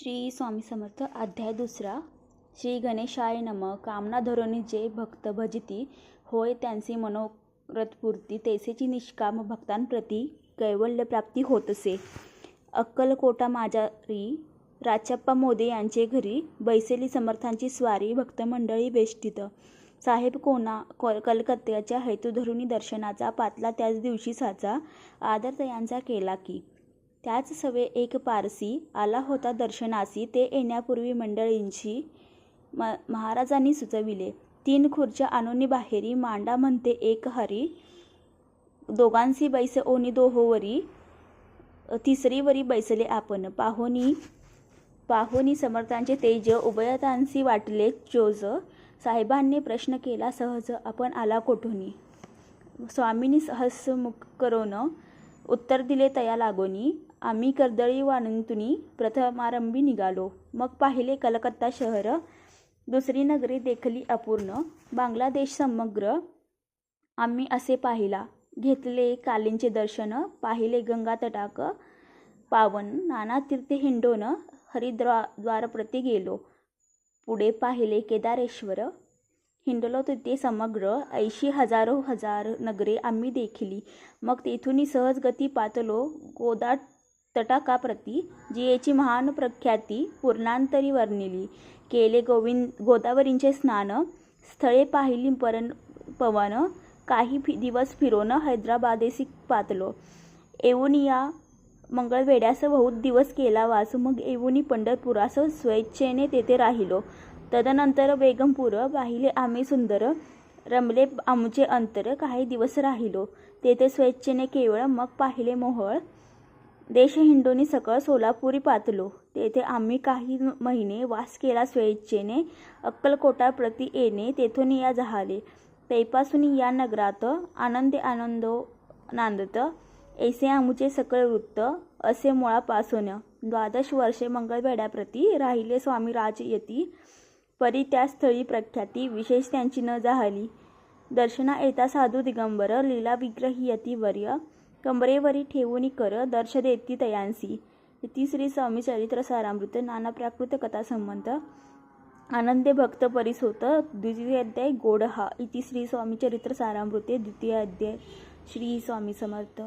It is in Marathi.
श्री स्वामी समर्थ अध्याय दुसरा. श्री गणेशाय नम. कामना धरोनी जे भक्त भजिती होय त्यांची मनोरथपूर्ती तैसेची निष्काम भक्तांप्रती कैवल्य प्राप्ती होतसे. अक्कलकोटा माजारी राचप्पा मोदे यांचे घरी बैसेली समर्थांची स्वारी भक्तमंडळी वेष्टित. साहेब कलकत्त्याच्या हेतू धरुनी दर्शनाचा पातला त्याच दिवशी साचा आदर तयांचा केला की त्याच सवे एक पारसी आला होता दर्शनासी. ते येण्यापूर्वी मंडळींची महाराजांनी सुचविले. 3 खुर्च्या आणूनी बाहेरी मांडा म्हणते एक हरी. दोघांसी बैसे ओनी दोहोवरी तिसरीवरी बैसले आपण. पाहोनी समर्थांचे तेज उभयतांसी वाटले चोज. साहेबांनी प्रश्न केला सहज आपण आला कोठूनी. स्वामींनी हसमुख करोन उत्तर दिले तया लागोनी. आम्ही कर्दळी वाणंतुनी प्रथमारंभी निघालो. मग पाहिले कलकत्ता शहर दुसरी नगरी देखली अपूर्ण. बांगलादेश समग्र आम्ही असे पाहिला. घेतले कालींचे दर्शन पाहिले गंगा तटाक पावन. नाना तीर्थे हिंडोन हरिद्वारप्रती गेलो. पुढे पाहिले केदारेश्वर हिंडलो तिथे समग्र 80,000 नगरे आम्ही देखिली. मग तेथून सहज गती पातलो गोदा तटाकाप्रती जियेची महान प्रख्याती पूर्णांतरी वर्णिली. केले गोदावरींचे स्नान स्थळे पाहिली पवन. काही दिवस फिरोन हैदराबादेसी पातलो. येऊनी या मंगळवेढ्यास बहुत दिवस केला वास. मग येऊनी पंढरपुरास स्वेच्छेने तेथे राहिलो. तदनंतर बेगमपूर पाहिले आम्ही सुंदर. रमले आमचे अंतर. काही दिवस राहिलो तेथे स्वेच्छेने केवळ. मग पाहिले मोहोळ देश हिंडोनी सकळ सोलापुरी पातलो. तेथे आम्ही काही महिने वास केला स्वेच्छेने. अक्कलकोटा प्रति येणे तेथून या झाले. तैपासून या नगरात आनंदे आनंदो नांदत. ऐसे आमुचे सकळ वृत्त असे मुळापासून. 12 वर्षे मंगळवेढ्याप्रती राहिले स्वामी राजयती. परी त्या स्थळी प्रख्याती विशेष त्यांची न झाली. दर्शना येता साधू दिगंबर लीला विग्रही यतिवर्य. कमरेवरी ठेवून कर दर्श देती तयांसी. इति श्री स्वामी चरित्र सारामृत नाना प्राकृत कथा संबंध आनंदे भक्त परिसोत. द्वितीय अध्याय गोड हा. इति श्री स्वामी चरित्र सारामृते द्वितीय अध्याय. श्री स्वामी समर्थ.